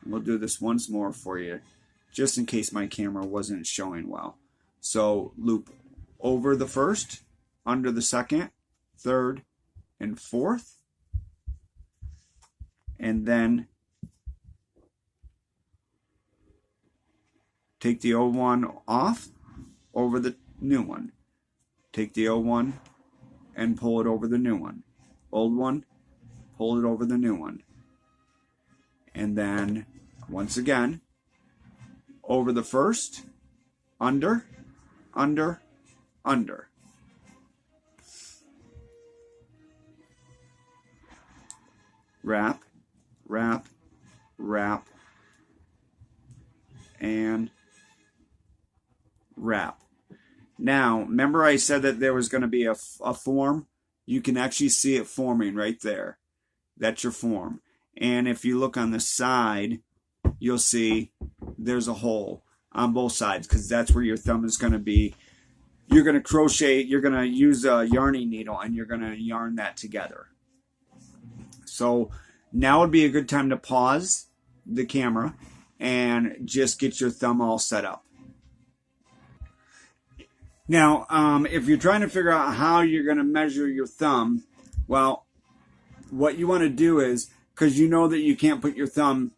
we'll do this once more for you, just in case my camera wasn't showing well. So loop over the first, under the second, third, and fourth, and then take the old one off over the new one. Take the old one and pull it over the new one. Old one, pull it over the new one. And then, once again, over the first, under, under, under. Wrap, wrap, wrap, and wrap. Now, remember I said that there was going to be a form? You can actually see it forming right there. That's your form. And if you look on the side, you'll see there's a hole on both sides because that's where your thumb is going to be. You're going to crochet, you're going to use a yarning needle and you're going to yarn that together. So now would be a good time to pause the camera and just get your thumb all set up. Now, if you're trying to figure out how you're going to measure your thumb, well, what you want to do is, because you know that you can't put your thumb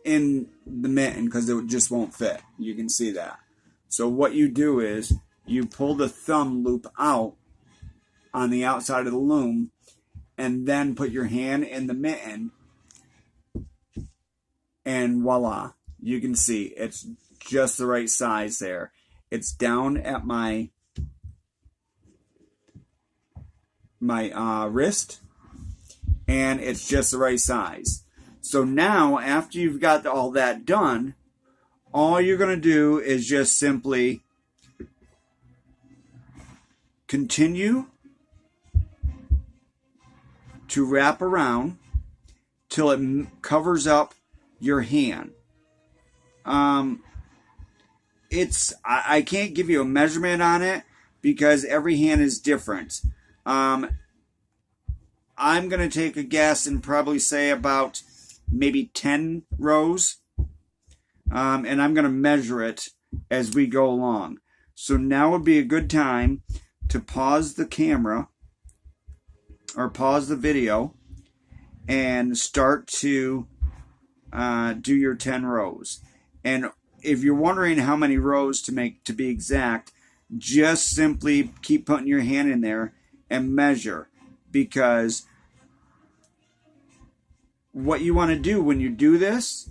in the mitten because it just won't fit. You can see that. So what you do is you pull the thumb loop out on the outside of the loom and then put your hand in the mitten and voila, you can see it's just the right size there. It's down at my wrist and it's just the right size. So now after you've got all that done, all you're going to do is just simply continue to wrap around till it covers up your hand. I can't give you a measurement on it because every hand is different. I'm going to take a guess and probably say about maybe 10 rows. And I'm going to measure it as we go along. So now would be a good time to pause the camera or pause the video and start to do your 10 rows. And if you're wondering how many rows to make to be exact, just simply keep putting your hand in there and measure, because what you want to do when you do this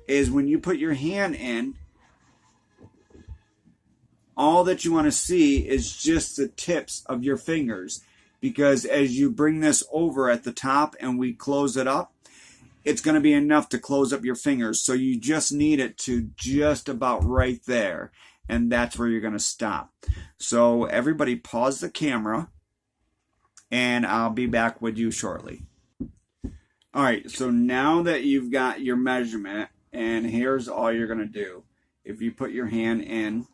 is when you put your hand in, all that you want to see is just the tips of your fingers, because as you bring this over at the top and we close it up, it's going to be enough to close up your fingers. So you just need it to just about right there. And that's where you're going to stop. So everybody pause the camera and I'll be back with you shortly. All right, so now that you've got your measurement, and here's all you're going to do. If you put your hand in,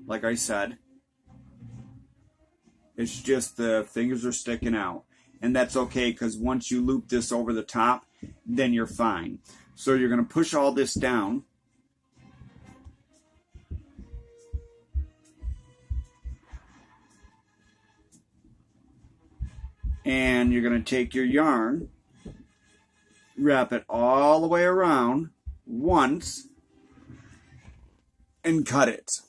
like I said, it's just the fingers are sticking out. And that's okay, because once you loop this over the top, then you're fine. So you're going to push all this down. And you're going to take your yarn, wrap it all the way around once, and cut it.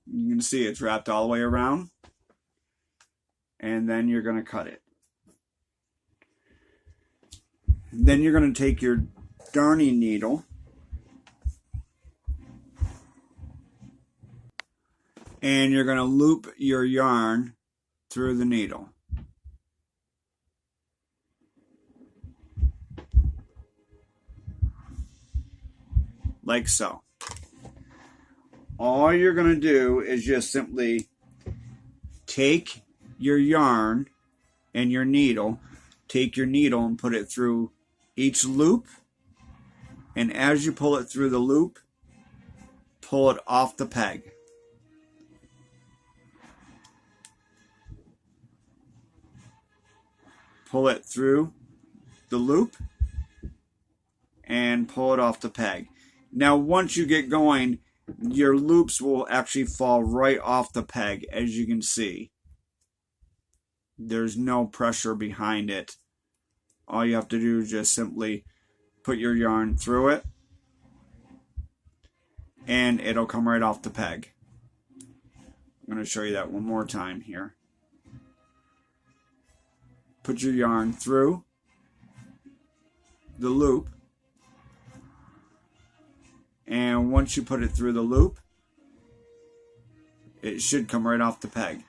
You can see it's wrapped all the way around. And then you're going to cut it. Then you're going to take your darning needle and you're going to loop your yarn through the needle. Like so. All you're going to do is just simply take your yarn and your needle, take your needle and put it through each loop, and as you pull it through the loop, pull it off the peg. Pull it through the loop and pull it off the peg. Now once you get going, your loops will actually fall right off the peg, as you can see. There's no pressure behind it. All you have to do is just simply put your yarn through it and it'll come right off the peg. I'm going to show you that one more time here. Put your yarn through the loop, and once you put it through the loop, it should come right off the peg.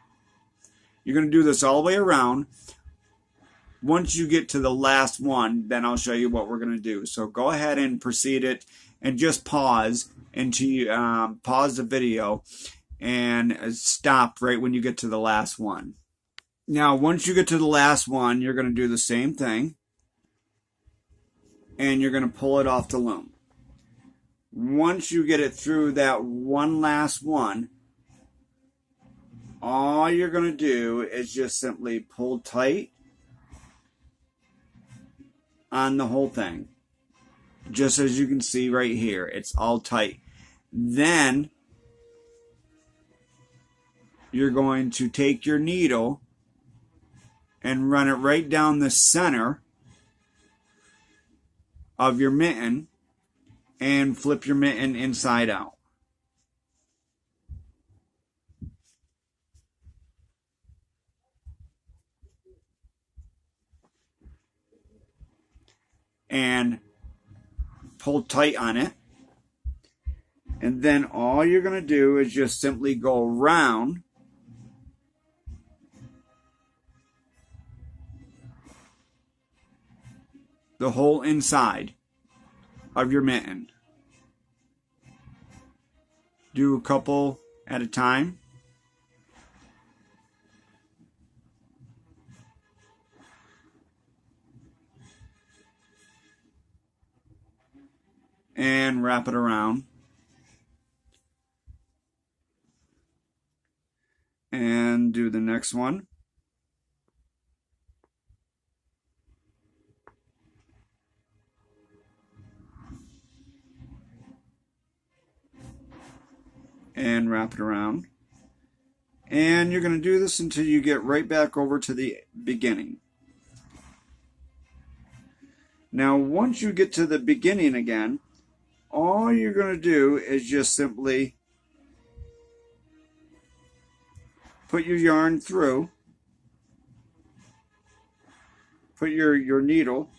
You're going to do this all the way around. Once you get to the last one, then I'll show you what we're going to do. So go ahead and proceed it, and just pause until you pause the video and stop right when you get to the last one. Now, once you get to the last one, you're going to do the same thing, and you're going to pull it off the loom. Once you get it through that one last one, all you're going to do is just simply pull tight on the whole thing. Just as you can see right here, it's all tight. Then you're going to take your needle and run it right down the center of your mitten and flip your mitten inside out. And pull tight on it. And then all you're going to do is just simply go around the whole inside of your mitten. Do a couple at a time. And wrap it around. And do the next one. And wrap it around. And you're going to do this until you get right back over to the beginning. Now, once you get to the beginning again, all you're going to do is just simply put your yarn through, put your needle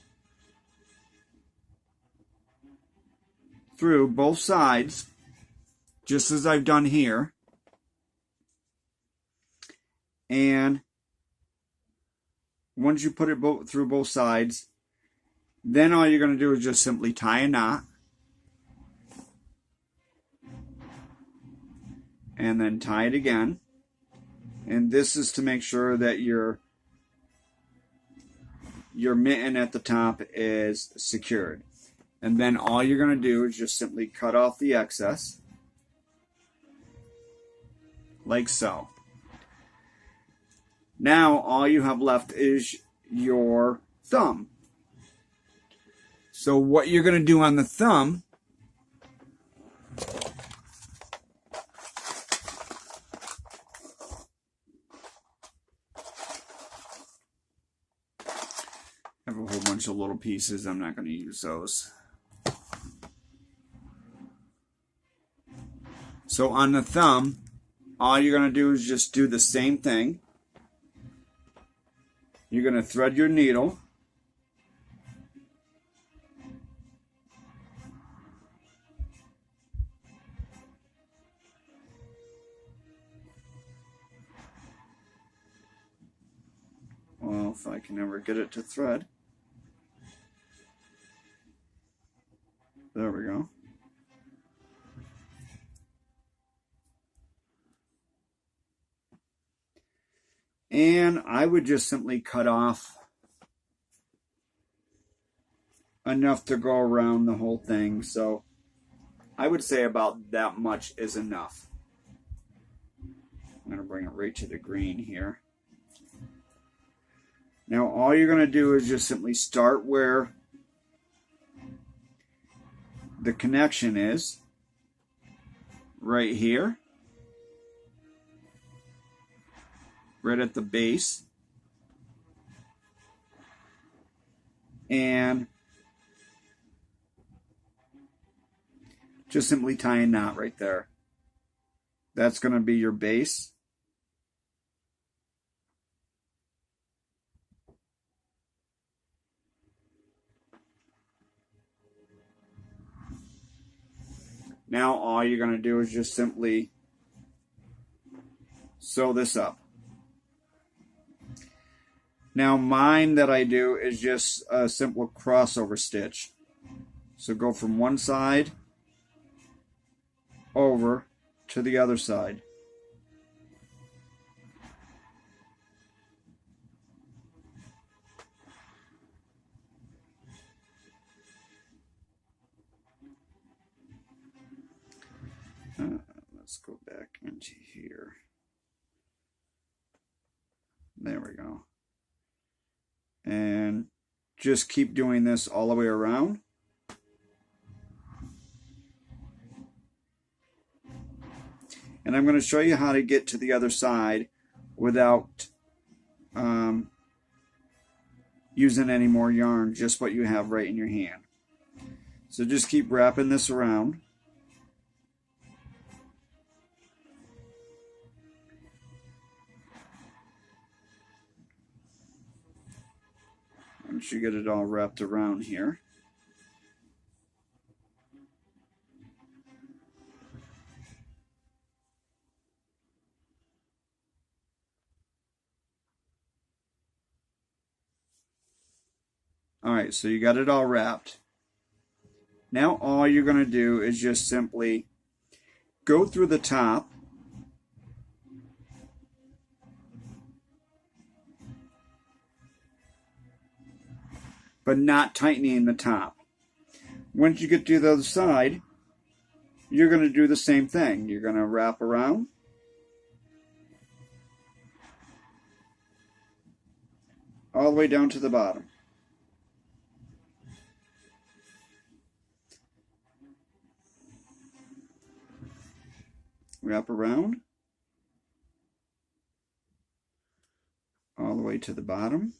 through both sides, just as I've done here. And once you put it through both sides, then all you're going to do is just simply tie a knot. And then tie it again. And this is to make sure that your mitten at the top is secured. And then all you're going to do is just simply cut off the excess, like so. Now all you have left is your thumb. So what you're going to do on the thumb, I have a whole bunch of little pieces. I'm not going to use those. So on the thumb, all you're going to do is just do the same thing. You're going to thread your needle. Well, if I can ever get it to thread. There we go. And I would just simply cut off enough to go around the whole thing. So I would say about that much is enough. I'm going to bring it right to the green here. Now all you're going to do is just simply start where the connection is right here, right at the base, and just simply tie a knot right there. That's going to be your base. Now all you're going to do is just simply sew this up. Now mine that I do is just a simple crossover stitch. So go from one side over to the other side. Let's go back into here. There we go. And just keep doing this all the way around. And I'm going to show you how to get to the other side without using any more yarn, just what you have right in your hand. So just keep wrapping this around. Once you get it all wrapped around here. Alright, so you got it all wrapped. Now all you're going to do is just simply go through the top but not tightening the top. Once you get to the other side, you're going to do the same thing. You're going to wrap around. All the way down to the bottom. Wrap around. All the way to the bottom.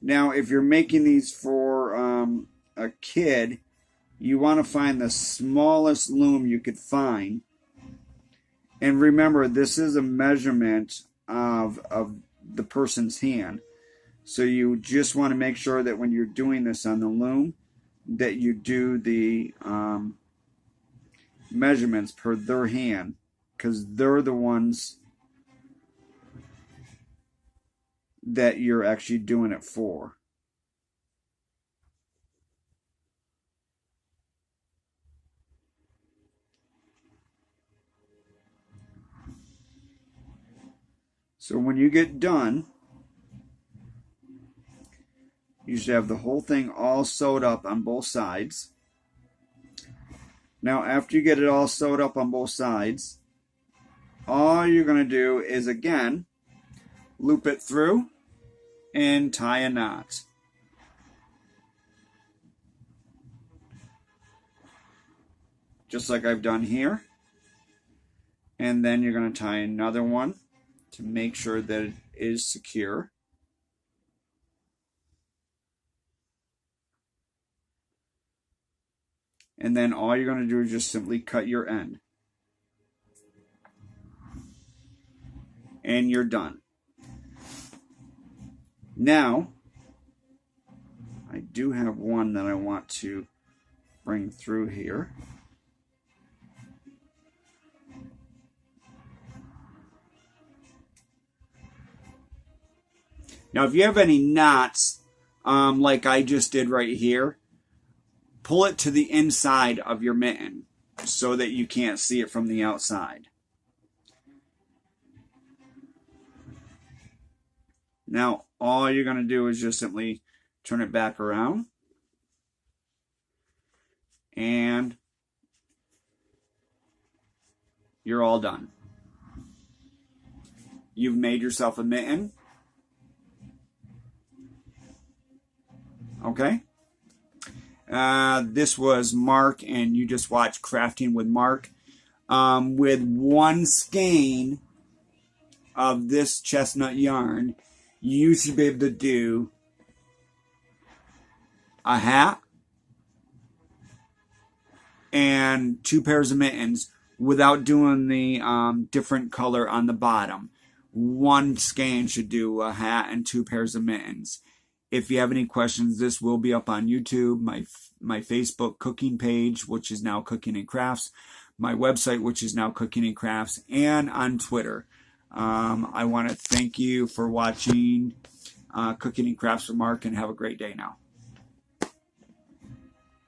Now, if you're making these for a kid, you want to find the smallest loom you could find. And remember, this is a measurement of the person's hand. So you just want to make sure that when you're doing this on the loom, that you do the measurements per their hand, because they're the ones that you're actually doing it for. So when you get done, you should have the whole thing all sewed up on both sides. Now after you get it all sewed up on both sides, all you're going to do is again loop it through and tie a knot. Just like I've done here. And then you're going to tie another one to make sure that it is secure. And then all you're going to do is just simply cut your end. And you're done. Now, I do have one that I want to bring through here. Now, if you have any knots, like I just did right here, pull it to the inside of your mitten so that you can't see it from the outside. Now, all you're going to do is just simply turn it back around. And you're all done. you've made yourself a mitten. Okay. This was Mark, and you just watched Crafting with Mark. With one skein of this chestnut yarn, you should be able to do a hat and 2 pairs of mittens without doing the different color on the bottom. One skein should do a hat and 2 pairs of mittens. If you have any questions, this will be up on YouTube, my Facebook cooking page, which is now Cooking and Crafts, my website, which is now Cooking and Crafts, and on Twitter. I want to thank you for watching Cooking and Crafts with Mark, and have a great day now.